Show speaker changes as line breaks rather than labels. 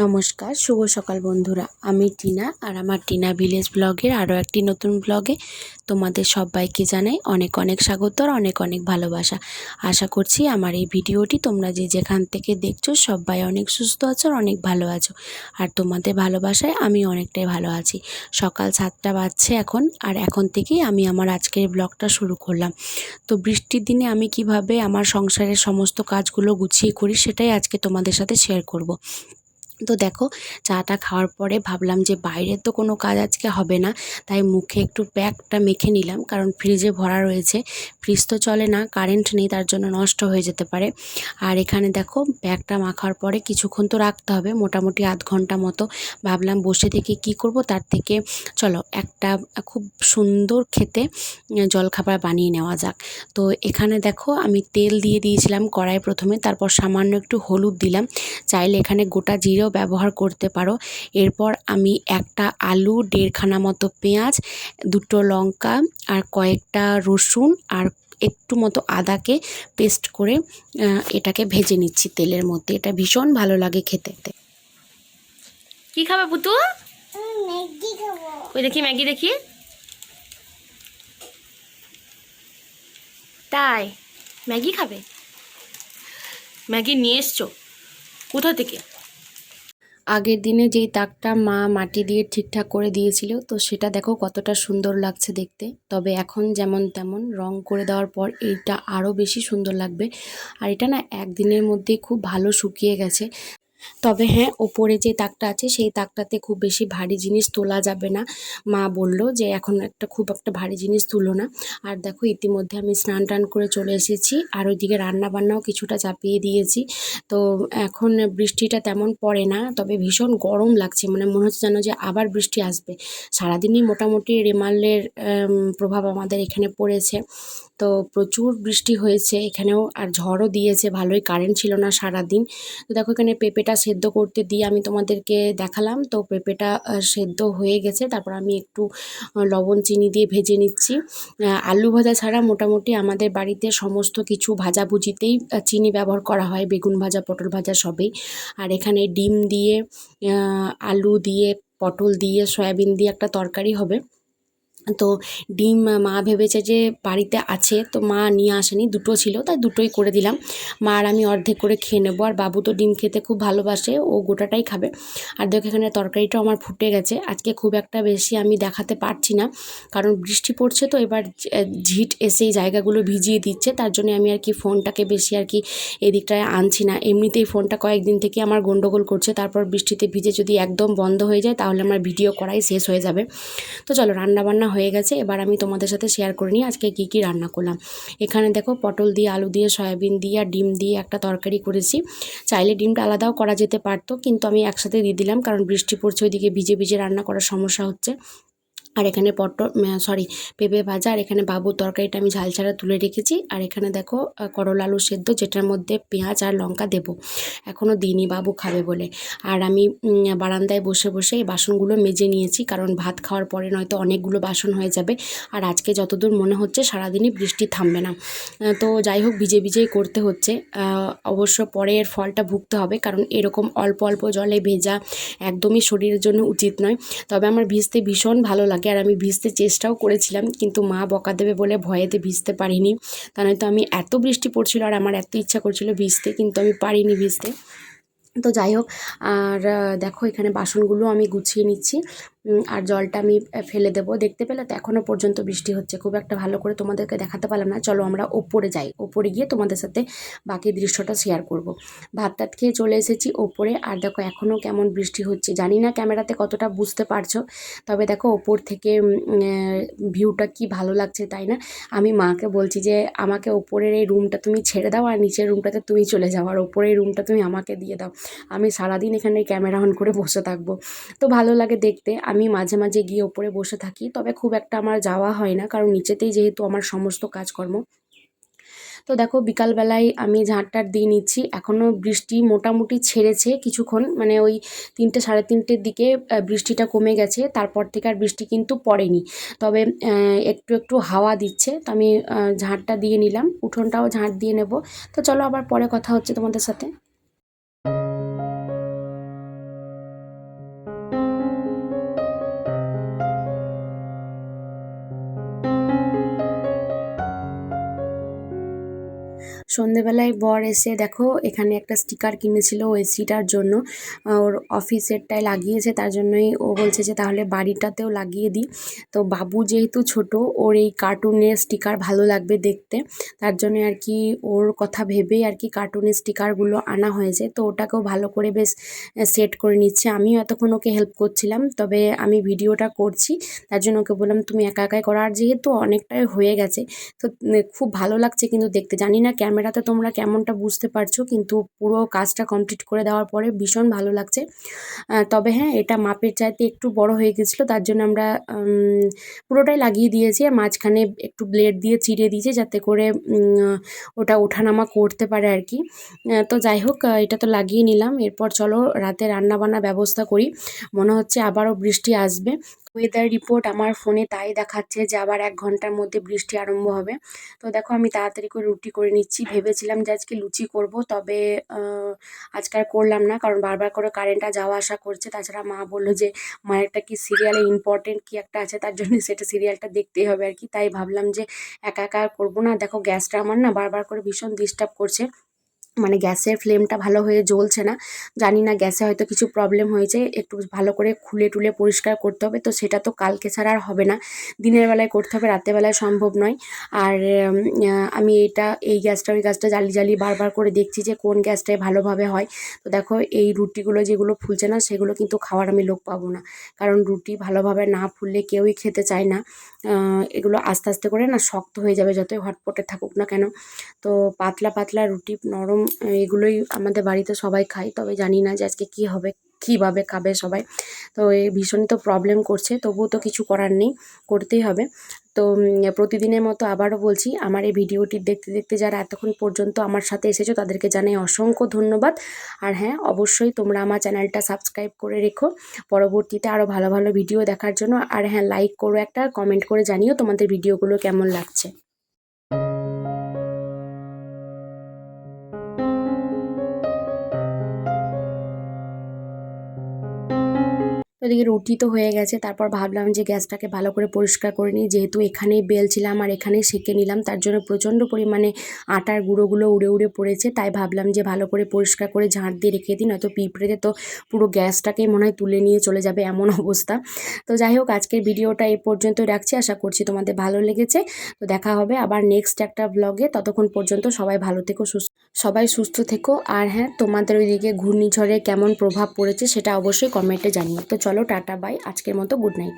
নমস্কার, শুভ সকাল বন্ধুরা। আমি টিনা আর আমার টিনা ভিলেজ ব্লগের আরও একটি নতুন ব্লগে তোমাদের সবাইকে জানাই অনেক অনেক স্বাগত আর অনেক অনেক ভালোবাসা। আশা করছি আমার এই ভিডিওটি তোমরা যে যেখান থেকে দেখছো সবাই অনেক সুস্থ আছো আর অনেক ভালো আছো, আর তোমাদের ভালোবাসায় আমি অনেকটাই ভালো আছি। সকাল 7টা বাজছে এখন, আর এখন থেকেই আমি আমার আজকের ব্লগটা শুরু করলাম। তো বৃষ্টির দিনে আমি কিভাবে আমার সংসারের সমস্ত কাজগুলো গুছিয়ে করি সেটাই আজকে তোমাদের সাথে শেয়ার করব। তো দেখো, চাটা খাওয়ার পরে ভাবলাম যে বাইরের তো কোনো কাজ আজকে হবে না, তাই মুখে একটু প্যাকটা মেখে নিলাম, কারণ ফ্রিজে ভরা রয়েছে। ফ্রিজ তো চলে না, কারেন্ট নেই, তার জন্য নষ্ট হয়ে যেতে পারে। আর এখানে দেখো, প্যাকটা মাখার পরে কিছুক্ষণ তো রাখতে হবে, মোটামুটি আধ ঘন্টা মতো। ভাবলাম বসে থেকে কি করব, তার থেকে চলো একটা খুব সুন্দর খেতে জলখাবার বানিয়ে নেওয়া যাক। তো এখানে দেখো, আমি তেল দিয়ে দিয়েছিলাম কড়াই প্রথমে, তারপর সামান্য একটু হলুদ দিলাম। চাইলে এখানে গোটা জিরেও ব্যবহার করতে পারো। এরপর আমি একটা আলু, 1.5খানা মতো পেঁয়াজ, 2টো লঙ্কা আর কয়েকটা রসুন আর একটু মতো আদাকে পেস্ট করে এটাকে ভেজে নিচ্ছি তেলের মধ্যে। এটা ভীষণ ভালো লাগে খেতে। কি খাবে পুতু? ম্যাগি খাবো। ওই দেখি ম্যাগি, দেখি। তাই ম্যাগি খাবে? ম্যাগি নিয়ে এসছো কোথা থেকে? আগের দিনে যেই তাকটা মা মাটি দিয়ে ঠিকঠাক করে দিয়েছিল, তো সেটা দেখো কতটা সুন্দর লাগছে দেখতে। তবে এখন যেমন তেমন রং করে দেওয়ার পর এইটা আরও বেশি সুন্দর লাগবে। আর এটা না একদিনের মধ্যেই খুব ভালো শুকিয়ে গেছে। তবে হ্যাঁ, ওপরে যে তাকটা আছে সেই তাকটাতে খুব বেশি ভারী জিনিস তোলা যাবে না। মা বলল যে এখন খুব একটা ভারী জিনিস তুলো না। আর দেখো, ইতিমধ্যে আমি স্নান টান করে চলে এসেছি, আর ওইদিকে রান্না বান্নাও কিছুটা চাপিয়ে দিয়েছি। তো এখন বৃষ্টিটা তেমন পড়ে না, তবে ভীষণ গরম লাগছে, মানে মনে হচ্ছে যেন যে আবার বৃষ্টি আসবে। সারাদিনই মোটামুটি রেমালের প্রভাব আমাদের এখানে পড়েছে। তো প্রচুর বৃষ্টি হয়েছে এখানেও, আর ঝড়ও দিয়েছে ভালোই, কারেন্ট ছিল না সারাদিন। তো দেখো, এখানে পেঁপেটা সেদ্ধ করতে দিয়ে আমি তোমাদেরকে দেখালাম। তো পেঁপেটা সেদ্ধ হয়ে গেছে, তারপর আমি একটু লবণ চিনি দিয়ে ভেজে নিচ্ছি। আলু ভাজা ছাড়া মোটামুটি আমাদের বাড়িতে সমস্ত কিছু ভাজাভুজিতেই চিনি ব্যবহার করা হয়, বেগুন ভাজা, পটল ভাজা সবেই। আর এখানে ডিম দিয়ে, আলু দিয়ে, পটল দিয়ে, সয়াবিন দিয়ে একটা তরকারি হবে। তো ডিম মা ভেবেছে যে বাড়িতে আছে, তো মা নিয়ে আসেনি, 2টো ছিল, তাই 2টোই করে দিলাম। মা আর আমি অর্ধেক করে খেয়ে নেবো, আর বাবু তো ডিম খেতে খুব ভালোবাসে, ও গোটাটাই খাবে। আর দেখো, এখানে তরকারিটাও আমার ফুটে গেছে। আজকে খুব একটা বেশি আমি দেখাতে পারছি না, কারণ বৃষ্টি পড়ছে, তো এবার ঝিট এসে জায়গাগুলো ভিজিয়ে দিচ্ছে, তার জন্য আমি আর কি ফোনটাকে বেশি আর কি এদিকটায় আনছি না। এমনিতেই ফোনটা কয়েকদিন থেকে আমার গন্ডগোল করছে, তারপর বৃষ্টিতে ভিজে যদি একদম বন্ধ হয়ে যায় তাহলে আমার ভিডিও করাই শেষ হয়ে যাবে। তো চলো, রান্নাবান্না হয়ে গেছে, এবার আমি তোমাদের সাথে শেয়ার করে নিই আজকে কী কী রান্না করলাম। এখানে দেখো, পটল দিয়ে, আলু দিয়ে, সয়াবিন দিয়ে আর ডিম দিয়ে একটা তরকারি করেছি। চাইলে ডিমটা আলাদাও করা যেতে পারতো, কিন্তু আমি একসাথে দিয়ে দিলাম, কারণ বৃষ্টি পড়ছে, ওইদিকে ভিজে ভিজে রান্না করার সমস্যা হচ্ছে। আর এখানে পেঁপে ভাজা, আর এখানে বাবুর তরকারিটা আমি ঝাল ছাড়া তুলে রেখেছি। আর এখানে দেখো, করলা আলু সেদ্ধ, যেটার মধ্যে পেঁয়াজ আর লঙ্কা দেবো, এখনও দিইনি, বাবু খাবে বলে। আর আমি বারান্দায় বসে বসে এই বাসনগুলো মেজে নিয়েছি, কারণ ভাত খাওয়ার পরে নয়তো অনেকগুলো বাসন হয়ে যাবে। আর আজকে যতদূর মনে হচ্ছে সারাদিনই বৃষ্টি থামবে না। তো যাই হোক, ভিজে ভিজেই করতে হচ্ছে। অবশ্য পরে এর ফলটা ভুগতে হবে, কারণ এরকম অল্প অল্প জলে ভেজা একদমই শরীরের জন্য উচিত নয়। তবে আমার ভিজতে ভীষণ ভালো লাগে, আর আমি ভিজতে চেষ্টাও করেছিলাম, কিন্তু মা বকা দেবে বলে ভয়েতে ভিজতে পারিনি। তা নয়তো আমি, এত বৃষ্টি পড়ছিল আর আমার এত ইচ্ছা করছিল ভিজতে, কিন্তু আমি পারিনি ভিজতে। তো যাই হোক, আর দেখো, এখানে বাসনগুলো আমি গুছিয়ে নিচ্ছি, আর জলটা আমি ফেলে দেবো। দেখতে পেলে তো এখনও পর্যন্ত বৃষ্টি হচ্ছে, খুব একটা ভালো করে তোমাদেরকে দেখাতে পারলাম না। চলো আমরা ওপরে যাই, ওপরে গিয়ে তোমাদের সাথে বাকি দৃশ্যটা শেয়ার করব। ভাত টাত খেয়ে চলে এসেছি ওপরে, আর দেখো এখনও কেমন বৃষ্টি হচ্ছে, জানি না ক্যামেরাতে কতটা বুঝতে পারছো, তবে দেখো ওপর থেকে ভিউটা কি ভালো লাগছে, তাই না? আমি মাকে বলছি যে আমাকে ওপরের এই রুমটা তুমি ছেড়ে দাও, আর নিচের রুমটাতে তুমি চলে যাও, আর ওপরের রুমটা তুমি আমাকে দিয়ে দাও, আমি সারাদিন এখানে ক্যামেরা অন করে বসে থাকবো। তো ভালো লাগে দেখতে, আমি মাঝে মাঝে গিয়ে ওপরে বসে থাকি, তবে খুব একটা আমার যাওয়া হয় না, কারণ নিচেতেই যেহেতু আমার সমস্ত কাজকর্ম। তো দেখো, বিকালবেলায় আমি ঝাঁটটার দিয়ে নিচ্ছি, এখনও বৃষ্টি মোটামুটি ছেড়েছে কিছুক্ষণ, মানে ওই 3টে সাড়ে 3টের দিকে বৃষ্টিটা কমে গেছে, তারপর থেকে আর বৃষ্টি কিন্তু পড়েনি। তবে একটু একটু হাওয়া দিচ্ছে, তো আমি ঝাঁটটা দিয়ে নিলাম, উঠোনটাও ঝাঁট দিয়ে নেব। তো চলো, আবার পরে কথা হচ্ছে তোমাদের সাথে। সন্ধেবেলায় বর এসে দেখো এখানে একটা স্টিকার কিনেছিল এসিটার জন্য, ওর অফিসেরটায় লাগিয়েছে, তার জন্যই ও বলছে যে তাহলে বাড়িটাতেও লাগিয়ে দিই। তো বাবু যেহেতু ছোট, ওর এই কার্টুনের স্টিকার ভালো লাগবে দেখতে, তার জন্য আর কি ওর কথা ভেবেই আর কি কার্টুনের স্টিকারগুলো আনা হয়েছে। তো ওটাকেও ভালো করে বেশ সেট করে নিচ্ছে। আমিও এতক্ষণ ওকে হেল্প করছিলাম, তবে আমি ভিডিওটা করছি তার জন্য ওকে বললাম তুমি একা একাই করো, আর যেহেতু অনেকটাই হয়ে গেছে তো খুব ভালো লাগছে কিন্তু দেখতে। জানি না ক্যামেরাতে তোমরা কেমনটা বুঝতে পারছো, কিন্তু পুরো কাজটা কমপ্লিট করে দেওয়ার পরে ভীষণ ভালো লাগছে। তবে হ্যাঁ, এটা মাপের চাইতে একটু বড় হয়ে গেছিলো, তার জন্য আমরা পুরোটাই লাগিয়ে দিয়েছি, আর মাঝখানে একটু ব্লেড দিয়ে চিড়ে দিয়েছি যাতে করে ওটা ওঠানামা করতে পারে আর কি। তো যাই হোক, এটা তো লাগিয়ে নিলাম। এরপর চলো রাতে রান্নাবান্নার ব্যবস্থা করি। মনে হচ্ছে আবারও বৃষ্টি আসবে। ওয়েদার রিপোর্ট আমার ফোনে তাই দেখাচ্ছে যে আবার 1 ঘন্টার মধ্যে বৃষ্টি আরম্ভ হবে। তো দেখো আমি তাড়াতাড়ি করে রুটি করে নিচ্ছি। ভেবেছিলাম যে আজকে লুচি করব, তবে আজকে আর করলাম না, কারণ বারবার করে কারেন্টটা যাওয়া আসা করছে। তাছাড়া মা বলল যে মায়ের একটা কি সিরিয়ালে ইম্পর্টেন্ট কি একটা আছে, তার জন্য সেটা সিরিয়ালটা দেখতেই হবে আর কি। তাই ভাবলাম যে একা একা আর করবো না। দেখো গ্যাসটা আমার না বারবার করে ভীষণ ডিস্টার্ব করছে, মানে গ্যাসের ফ্লেমটা ভালো হয়ে জ্বলছে না। জানি না গ্যাসে হয়তো কিছু প্রবলেম হয়েছে, একটু ভালো করে খুলে টুলে পরিষ্কার করতে হবে। তো সেটা তো কালকে ছাড়া আর হবে না, দিনের বেলায় করতে হবে, রাতের বেলায় সম্ভব নয়। আর আমি এই গ্যাসটা ওই গ্যাসটা জ্বালিয়ে বারবার করে দেখছি যে কোন গ্যাসটায় ভালোভাবে হয়। তো দেখো এই রুটিগুলো যেগুলো ফুলছে না সেগুলো কিন্তু খাওয়ার আমি লোক পাবো না, কারণ রুটি ভালোভাবে না ফুললে কেউই খেতে চায় না। এগুলো আস্তে আস্তে করে না শক্ত হয়ে যাবে যতই হটপটে থাকুক না কেন। তো পাতলা পাতলা রুটি নরম এগুলোই আমাদের বাড়িতে সবাই খায়, তবে জানি না যে আজকে কী হবে, কীভাবে খাবে সবাই। তো এই ভীষণই তো প্রবলেম করছে, তবুও তো কিছু করার নেই, করতেই হবে। তো প্রতিদিনের মতো আবারও বলছি, আমার এই ভিডিওটি দেখতে দেখতে যারা এতক্ষণ পর্যন্ত আমার সাথে এসেছো তাদেরকে জানাই অসংখ্য ধন্যবাদ। আর হ্যাঁ, অবশ্যই তোমরা আমার চ্যানেলটা সাবস্ক্রাইব করে রেখো পরবর্তীতে আরও ভালো ভালো ভিডিও দেখার জন্য। আর হ্যাঁ, লাইক করো, একটা কমেন্ট করে জানিও তোমাদের ভিডিওগুলো কেমন লাগছে। তো এদিকে রুটি তো হয়ে গেছে, তারপর ভাবলাম যে গ্যাসটাকে ভালো করে পরিষ্কার করে নিই, যেহেতু এখানেই বেলছিলাম আর এখানেই সেঁকে নিলাম, তার জন্য প্রচণ্ড পরিমাণে আটার গুঁড়োগুলো উড়ে উড়ে পড়েছে। তাই ভাবলাম যে ভালো করে পরিষ্কার করে ঝাঁট দিয়ে রেখে দিই, নয়তো পিঁপড়েতে তো পুরো গ্যাসটাকেই মনে হয় তুলে নিয়ে চলে যাবে, এমন অবস্থা। তো যাই হোক, আজকের ভিডিওটা এই পর্যন্তই রাখছি, আশা করছি তোমাদের ভালো লেগেছে। তো দেখা হবে আবার নেক্সট একটা ব্লগে, ততক্ষণ পর্যন্ত সবাই ভালো থেকো, সবাই সুস্থ থেকো। আর হ্যাঁ, তোমাদের ওইদিকে ঘূর্ণিঝড়ে কেমন প্রভাব পড়েছে সেটা অবশ্যই কমেন্টে জানিও। তো চলো টাটা বাই, আজকের মতো গুড নাইট।